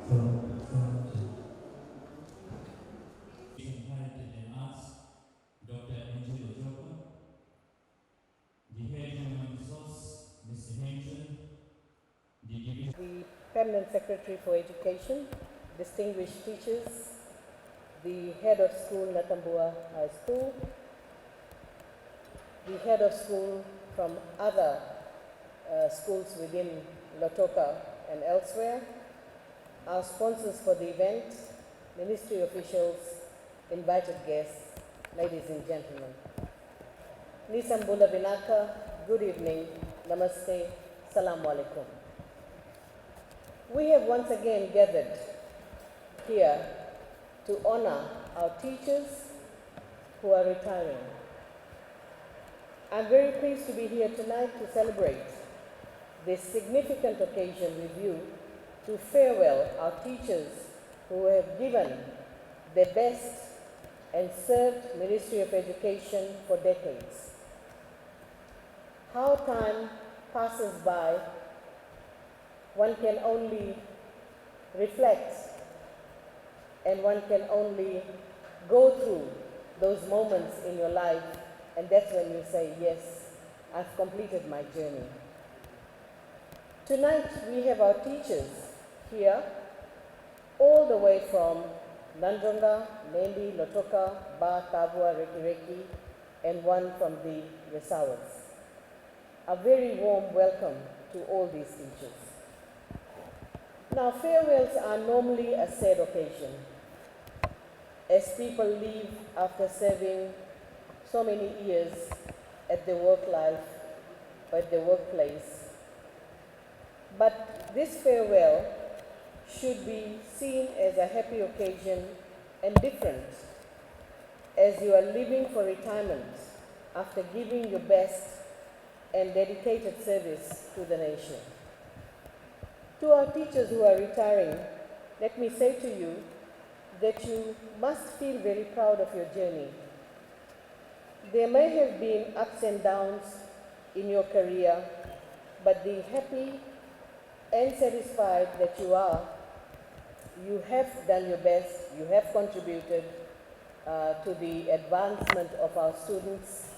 Heritage and Arts, Dr. Angelo Jopa, the Head Human Resource, Mr. Henson, the Permanent Secretary for Education, distinguished teachers, the Head of School, Natambua High School, the Head of School from other schools within Lotoka and elsewhere, our sponsors for the event, ministry officials, invited guests, ladies and gentlemen. Nisambula Vinaka, good evening, namaste, salamu alaikum. We have once again gathered here to honor our teachers who are retiring. I'm very pleased to be here tonight to celebrate this significant occasion with you to farewell our teachers who have given their best and served Ministry of Education for decades. How time passes by, one can only reflect and one can only go through those moments in your life, and that's when you say, yes, I've completed my journey. Tonight we have our teachers here, all the way from Nandronga, Nendi, Lotoka, Ba, Tabua, Reki, and one from the Resawas. A very warm welcome to all these teachers. Now, farewells are normally a sad occasion as people leave after serving so many years at the work life or at the workplace. But this farewell should be seen as a happy occasion and different, as you are leaving for retirement after giving your best and dedicated service to the nation. To our teachers who are retiring, let me say to you that you must feel very proud of your journey. There may have been ups and downs in your career, but the happy and satisfied that you are, you have done your best, you have contributed to the advancement of our students,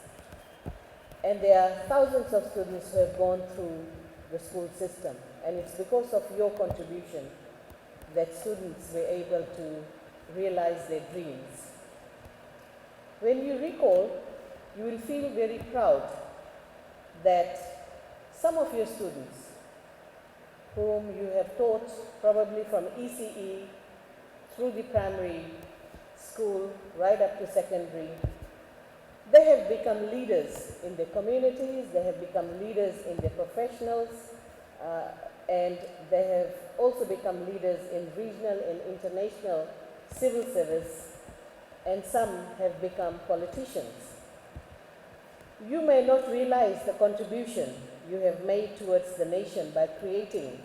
and there are thousands of students who have gone through the school system, and it's because of your contribution that students were able to realize their dreams. When you recall, you will feel very proud that some of your students whom you have taught probably from ECE through the primary school right up to secondary, they have become leaders in their communities, they have become leaders in their professionals, and they have also become leaders in regional and international civil service, and some have become politicians. You may not realize the contribution you have made towards the nation by creating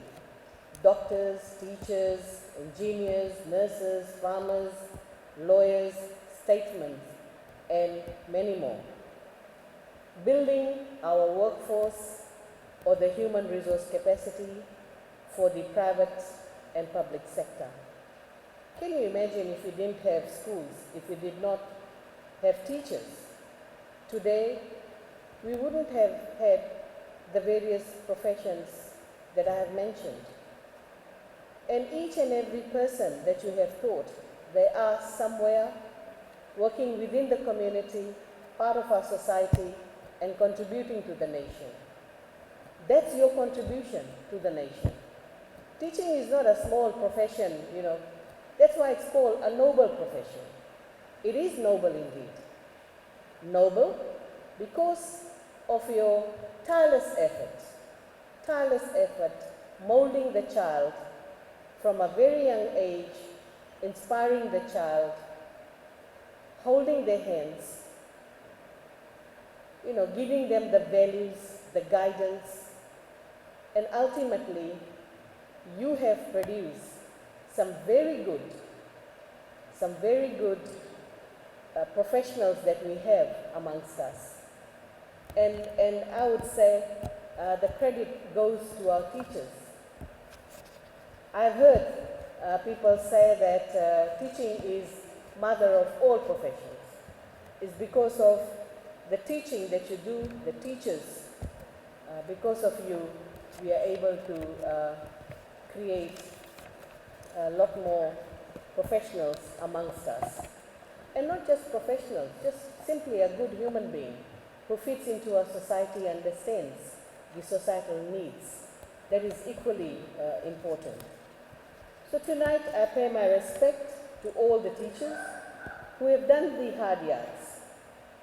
doctors, teachers, engineers, nurses, farmers, lawyers, statesmen, and many more. Building our workforce or the human resource capacity for the private and public sector. Can you imagine if we didn't have schools, if we did not have teachers? Today, we wouldn't have had the various professions that I have mentioned. And each and every person that you have taught, they are somewhere working within the community, part of our society, and contributing to the nation. That's your contribution to the nation. Teaching is not a small profession, you know. That's why it's called a noble profession. It is noble indeed. Noble because of your tireless effort molding the child from a very young age, inspiring the child, holding their hands, you know, giving them the values, the guidance, and ultimately you have produced some very good professionals that we have amongst us. And I would say the credit goes to our teachers. I've heard people say that teaching is mother of all professions. It's because of the teaching that you do, the teachers, because of you, we are able to create a lot more professionals amongst us. And not just professionals, just simply a good human being who fits into our society, understands the societal needs. That is equally important. So tonight I pay my respect to all the teachers who have done the hard yards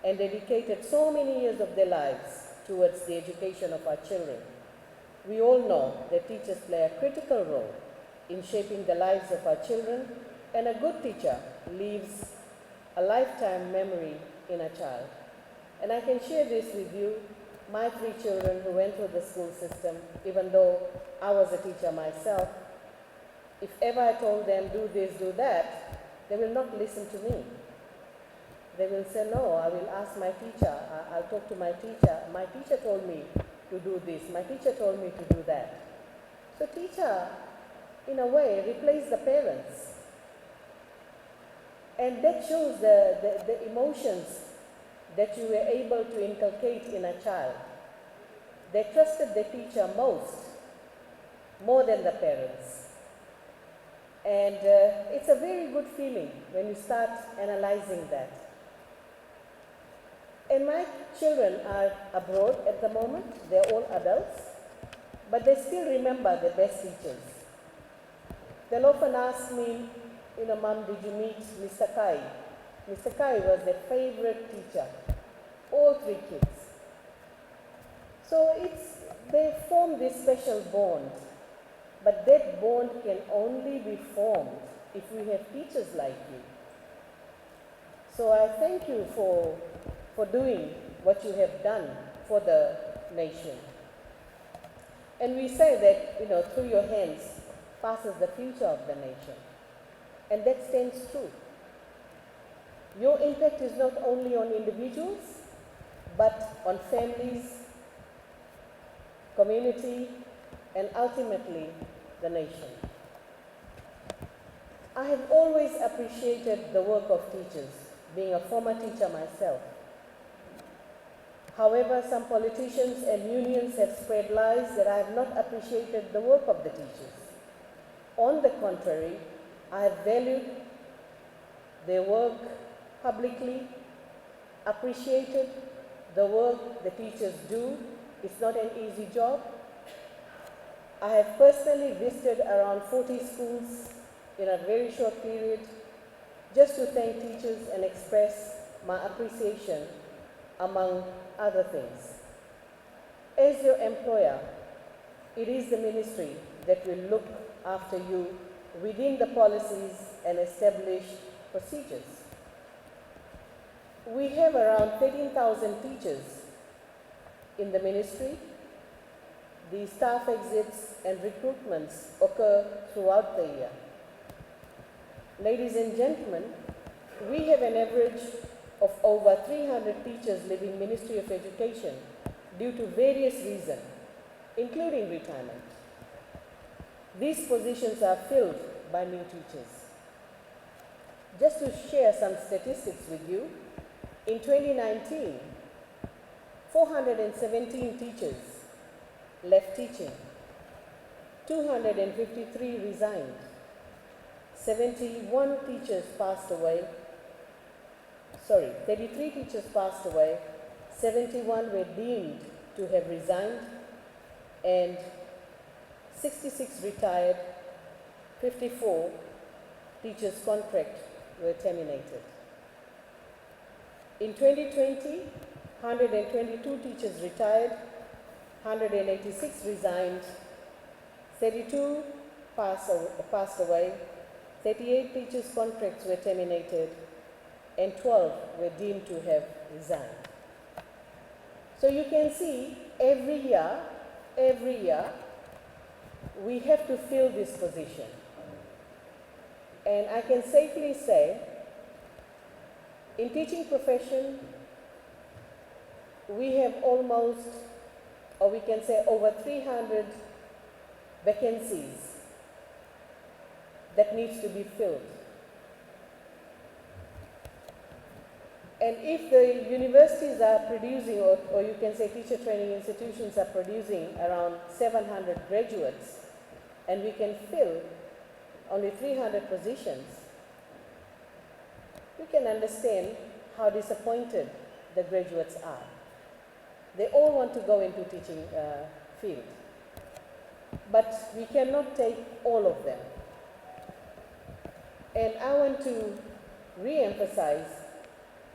and dedicated so many years of their lives towards the education of our children. We all know that teachers play a critical role in shaping the lives of our children, and a good teacher leaves a lifetime memory in a child. And I can share this with you. My 3 children who went through the school system, even though I was a teacher myself, if ever I told them do this, do that, they will not listen to me. They will say, no, I will ask my teacher, I'll talk to my teacher. My teacher told me to do this, my teacher told me to do that. So teacher, in a way, replaced the parents. And that shows the emotions that you were able to inculcate in a child. They trusted the teacher more than the parents. And it's a very good feeling when you start analyzing that. And my children are abroad at the moment. They're all adults, but they still remember the best teachers. They'll often ask me, Mom, did you meet Mr. Kai? Mr. Kai was their favorite teacher, all 3 kids. So they form this special bond, but that bond can only be formed if we have teachers like you. So I thank you for doing what you have done for the nation. And we say that, through your hands passes the future of the nation. And that stands true. Your impact is not only on individuals, but on families, community, and ultimately the nation. I have always appreciated the work of teachers, being a former teacher myself. However, some politicians and unions have spread lies that I have not appreciated the work of the teachers. On the contrary, I have valued their work publicly, appreciated the work the teachers do. It's not an easy job. I have personally visited around 40 schools in a very short period just to thank teachers and express my appreciation, among other things. As your employer, it is the ministry that will look after you within the policies and established procedures. We have around 13,000 teachers in the ministry. The staff exits and recruitments occur throughout the year. Ladies and gentlemen, we have an average of over 300 teachers leaving Ministry of Education due to various reasons, including retirement. These positions are filled by new teachers. Just to share some statistics with you, in 2019, 417 teachers left teaching, 253 resigned, 33 teachers passed away, 71 were deemed to have resigned, and 66 retired, 54 teachers' contracts were terminated. In 2020, 122 teachers retired, 186 resigned, 32 passed away, 38 teachers' contracts were terminated, and 12 were deemed to have resigned. So you can see every year, we have to fill this position. And I can safely say, in teaching profession, we have almost, or we can say over 300 vacancies that needs to be filled. And if the universities are producing, or you can say teacher training institutions are producing around 700 graduates, and we can fill only 300 positions, you can understand how disappointed the graduates are. They all want to go into teaching field, but we cannot take all of them. And I want to re-emphasize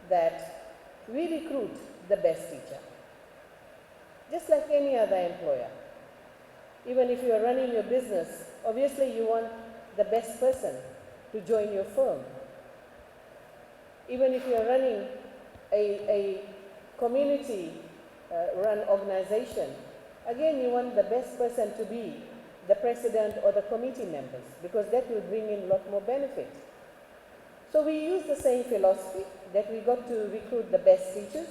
that we recruit the best teacher, just like any other employer. Even if you are running your business, obviously you want the best person to join your firm. Even if you are running a community-run organization, again you want the best person to be the president or the committee members, because that will bring in a lot more benefit. So we use the same philosophy that we got to recruit the best teachers.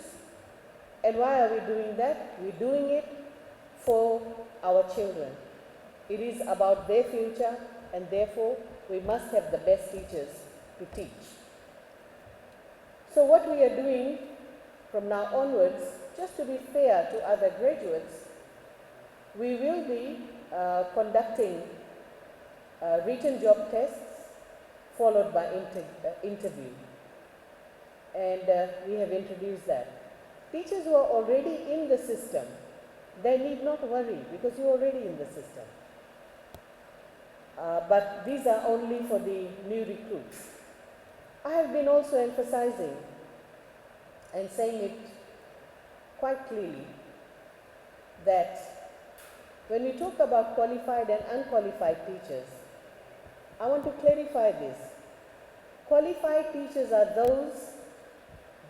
And why are we doing that? We're doing it for our children. It is about their future, and therefore we must have the best teachers to teach. So what we are doing from now onwards, just to be fair to other graduates, we will be conducting written job tests followed by interview. And we have introduced that. Teachers who are already in the system, they need not worry, because you're already in the system. But these are only for the new recruits. I have been also emphasizing and saying it quite clearly that when we talk about qualified and unqualified teachers, I want to clarify this. Qualified teachers are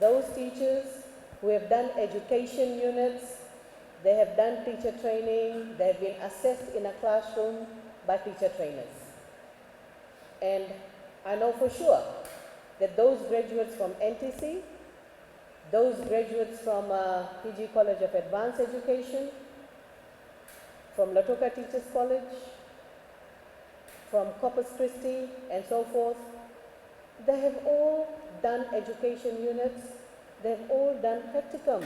those teachers who have done education units, they have done teacher training, they have been assessed in a classroom by teacher trainers. And I know for sure that those graduates from NTC, those graduates from PG College of Advanced Education, from Lautoka Teachers College, from Corpus Christi, and so forth, they have all done education units, they have all done practicum.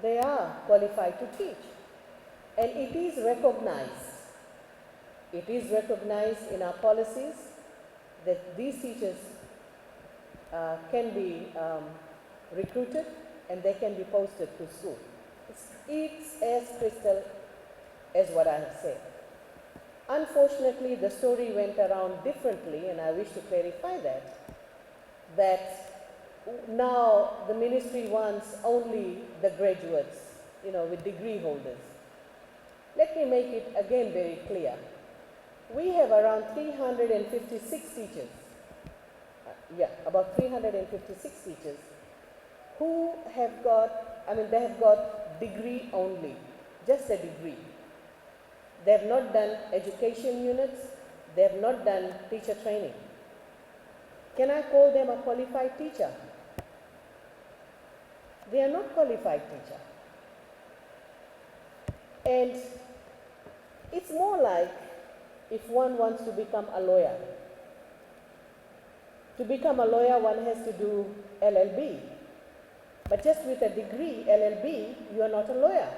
They are qualified to teach. And it is recognized. It is recognized in our policies that these teachers can be recruited and they can be posted to school. It's as crystal as what I have said. Unfortunately, the story went around differently, and I wish to clarify that now the ministry wants only the graduates, with degree holders. Let me make it again very clear. We have around 356 teachers, about 356 teachers who have got, they have got degree only, just a degree. They have not done education units, they have not done teacher training. Can I call them a qualified teacher? They are not qualified teacher. And it's more like if one wants to become a lawyer. To become a lawyer, one has to do LLB. But just with a degree, LLB, you are not a lawyer.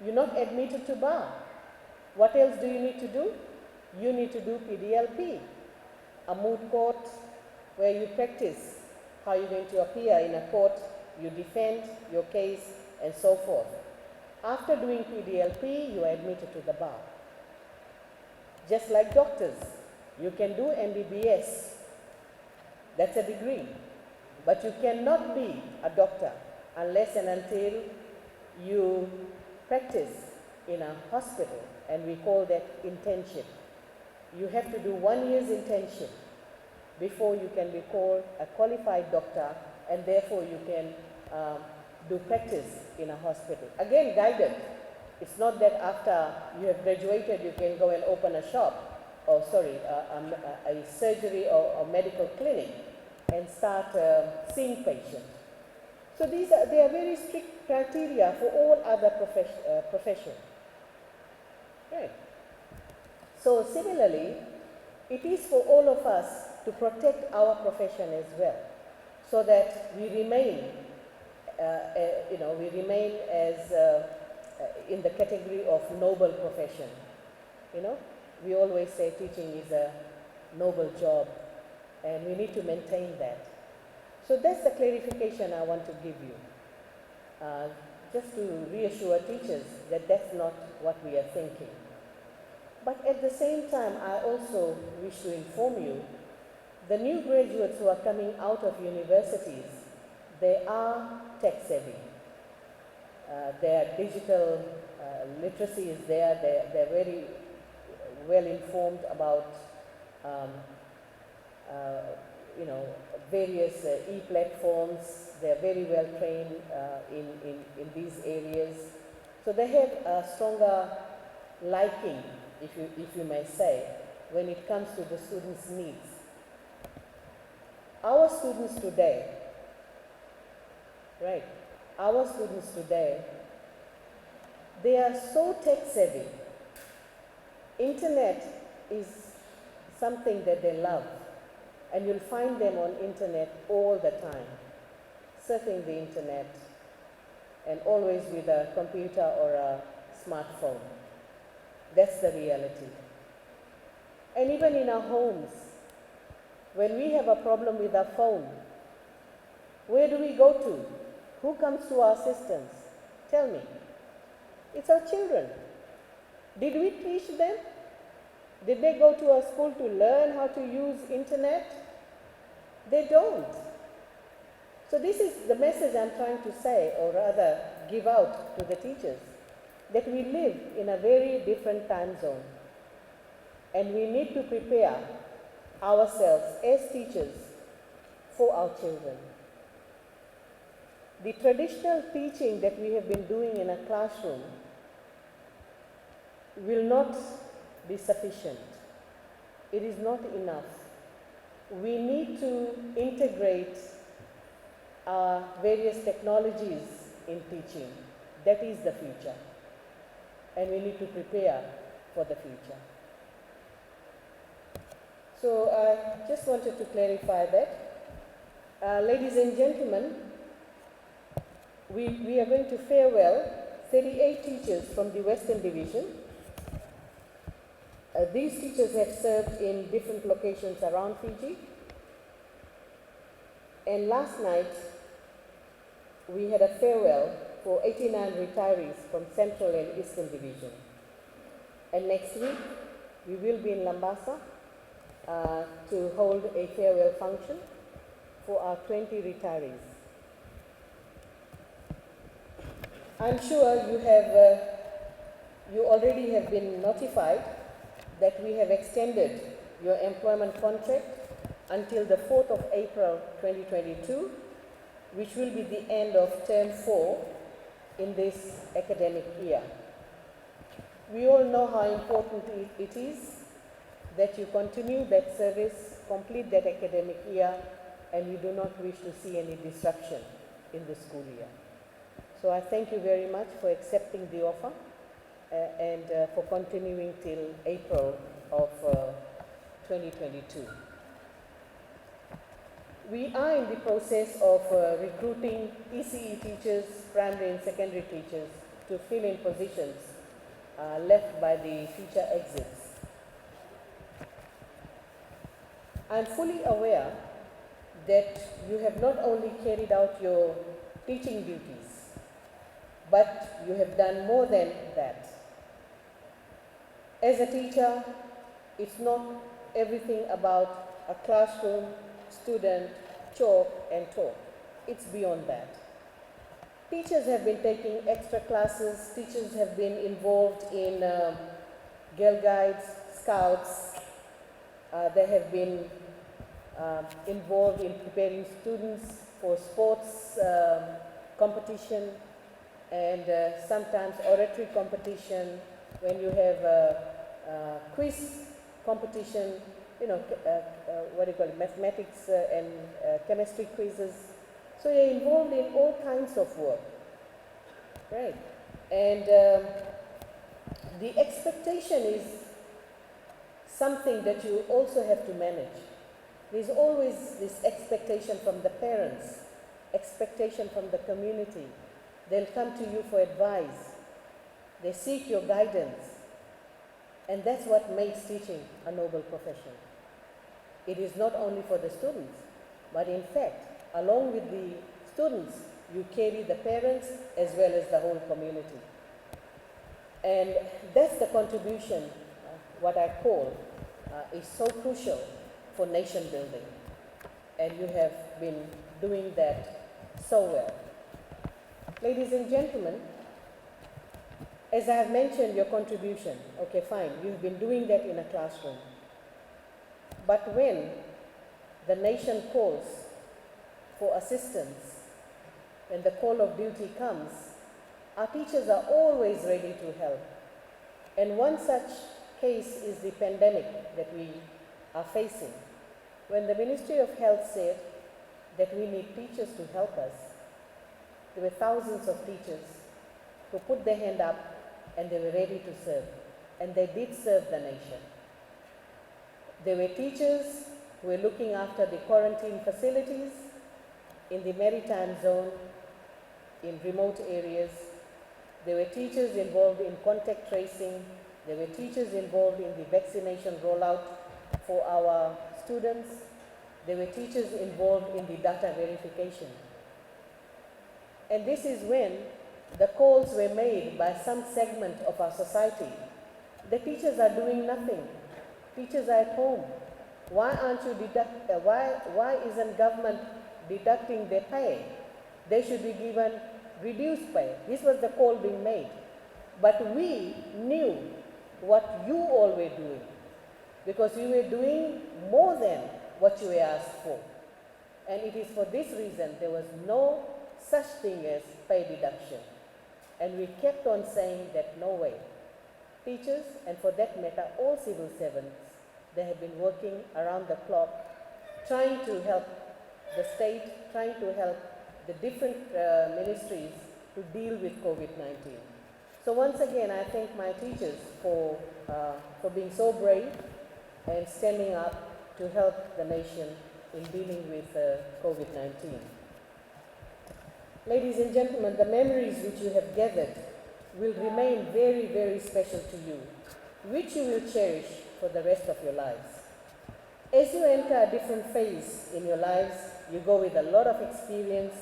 You're not admitted to bar. What else do you need to do? You need to do PDLP, a moot court where you practice how you're going to appear in a court, you defend your case, and so forth. After doing PDLP, you are admitted to the bar. Just like doctors, you can do MBBS, that's a degree, but you cannot be a doctor unless and until you practice in a hospital, and we call that internship. You have to do 1 year's internship before you can be called a qualified doctor, and therefore you can do practice in a hospital. Again, guided. It's not that after you have graduated you can go and open a shop, or a surgery or medical clinic and start seeing patients. So they are very strict criteria for all other professions. Right. So similarly, it is for all of us to protect our profession as well, so that we remain, we remain as in the category of noble profession. You know, we always say teaching is a noble job, and we need to maintain that. So that's the clarification I want to give you, just to reassure teachers that that's not what we are thinking. But at the same time, I also wish to inform you, the new graduates who are coming out of universities, they are tech savvy. Their digital literacy is there. They're very well informed about, various e-platforms. They're very well trained in these areas. So they have a stronger liking, if you may say, when it comes to the students' needs. Our students today, right, our students today, they are so tech savvy. Internet is something that they love, and you'll find them on internet all the time, surfing the internet, and always with a computer or a smartphone. That's the reality. And even in our homes, when we have a problem with our phone, where do we go to? Who comes to our assistance? Tell me. It's our children. Did we teach them? Did they go to a school to learn how to use internet? They don't. So this is the message I'm trying to say, or rather give out to the teachers, that we live in a very different time zone, and we need to prepare ourselves as teachers for our children. The traditional teaching that we have been doing in a classroom will not be sufficient. It is not enough. We need to integrate various technologies in teaching. That is the future. And we need to prepare for the future. So I just wanted to clarify that. Ladies and gentlemen, we are going to farewell 38 teachers from the Western Division. These teachers have served in different locations around Fiji. And last night, we had a farewell for 89 retirees from Central and Eastern Division. And next week, we will be in Lambasa to hold a farewell function for our 20 retirees. I'm sure you already have been notified that we have extended your employment contract until the 4th of April 2022, which will be the end of term 4 in this academic year. We all know how important it is that you continue that service, complete that academic year, and you do not wish to see any disruption in the school year. So I thank you very much for accepting the offer and for continuing till April of 2022. We are in the process of recruiting ECE teachers, primary and secondary teachers, to fill in positions left by the future exits. I'm fully aware that you have not only carried out your teaching duties, but you have done more than that. As a teacher, it's not everything about a classroom, student, chalk and talk. It's beyond that. Teachers have been taking extra classes, teachers have been involved in Girl Guides, Scouts. They have been involved in preparing students for sports competition and sometimes oratory competition. When you have a quiz competition, what do you call it, mathematics and chemistry quizzes. So you're involved in all kinds of work, right? And the expectation is something that you also have to manage. There's always this expectation from the parents, expectation from the community. They'll come to you for advice. They seek your guidance. And that's what makes teaching a noble profession. It is not only for the students, but in fact, along with the students, you carry the parents as well as the whole community. And that's the contribution, what I call, is so crucial for nation building. And you have been doing that so well. Ladies and gentlemen, as I have mentioned your contribution, okay, fine, you've been doing that in a classroom. But when the nation calls for assistance, when the call of duty comes, our teachers are always ready to help. And one such case is the pandemic that we are facing. When the Ministry of Health said that we need teachers to help us, there were thousands of teachers who put their hand up and they were ready to serve. And they did serve the nation. There were teachers who were looking after the quarantine facilities in the maritime zone, in remote areas. There were teachers involved in contact tracing. There were teachers involved in the vaccination rollout for our students. There were teachers involved in the data verification. And this is when the calls were made by some segment of our society. The teachers are doing nothing. Teachers are at home. Why aren't you why isn't government deducting their pay? They should be given reduced pay. This was the call being made. But we knew what you all were doing, because you were doing more than what you were asked for. And it is for this reason there was no such thing as pay deduction. And we kept on saying that no way. Teachers, and for that matter, all civil servants, they have been working around the clock, trying to help the state, trying to help the different ministries to deal with COVID-19. So once again, I thank my teachers for being so brave and standing up to help the nation in dealing with COVID-19. Ladies and gentlemen, the memories which you have gathered will remain very, very special to you, which you will cherish for the rest of your lives. As you enter a different phase in your lives, you go with a lot of experience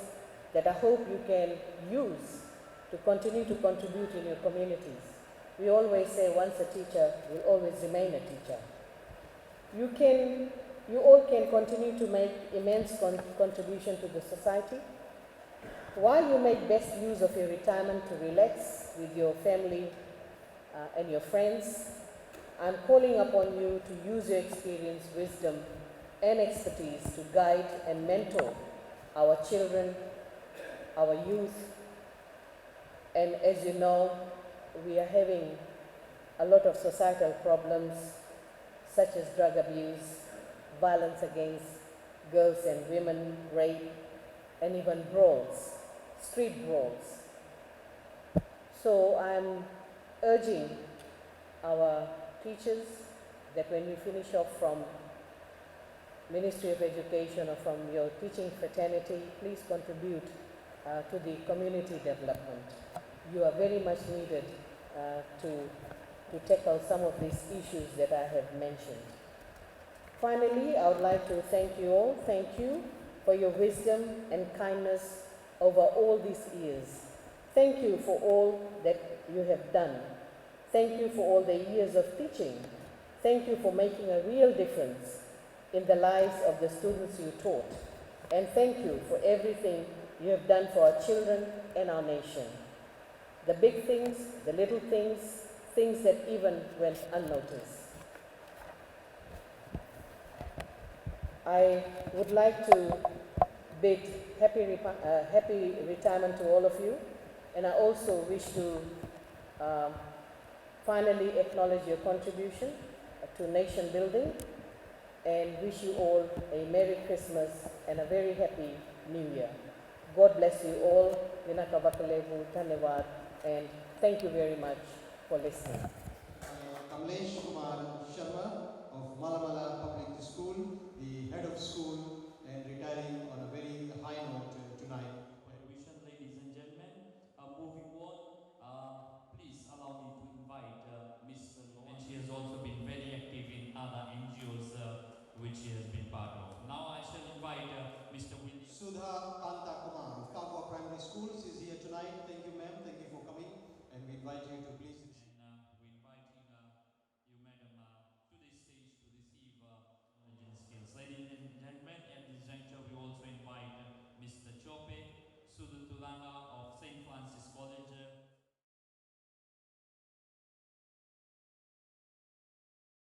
that I hope you can use to continue to contribute in your communities. We always say once a teacher will always remain a teacher. You all can continue to make immense contribution to the society. While you make best use of your retirement to relax with your family and your friends, I'm calling upon you to use your experience, wisdom, and expertise to guide and mentor our children, our youth. And as you know, we are having a lot of societal problems such as drug abuse, violence against girls and women, rape, and even brawls, street brawls. So I'm urging our teachers that when you finish off from Ministry of Education or from your teaching fraternity, please contribute to the community development. You are very much needed to tackle some of these issues that I have mentioned. Finally, I would like to thank you all. Thank you for your wisdom and kindness over all these years. Thank you for all that you have done. Thank you for all the years of teaching. Thank you for making a real difference in the lives of the students you taught. And thank you for everything you have done for our children and our nation. The big things, the little things, things that even went unnoticed. I would like to bid happy retirement to all of you, and I also wish to finally acknowledge your contribution to nation building and wish you all a Merry Christmas and a very happy New Year. God bless you all. Vinakavakalevu, Dhanyavad, and thank you very much for listening. Kamlesh Kumar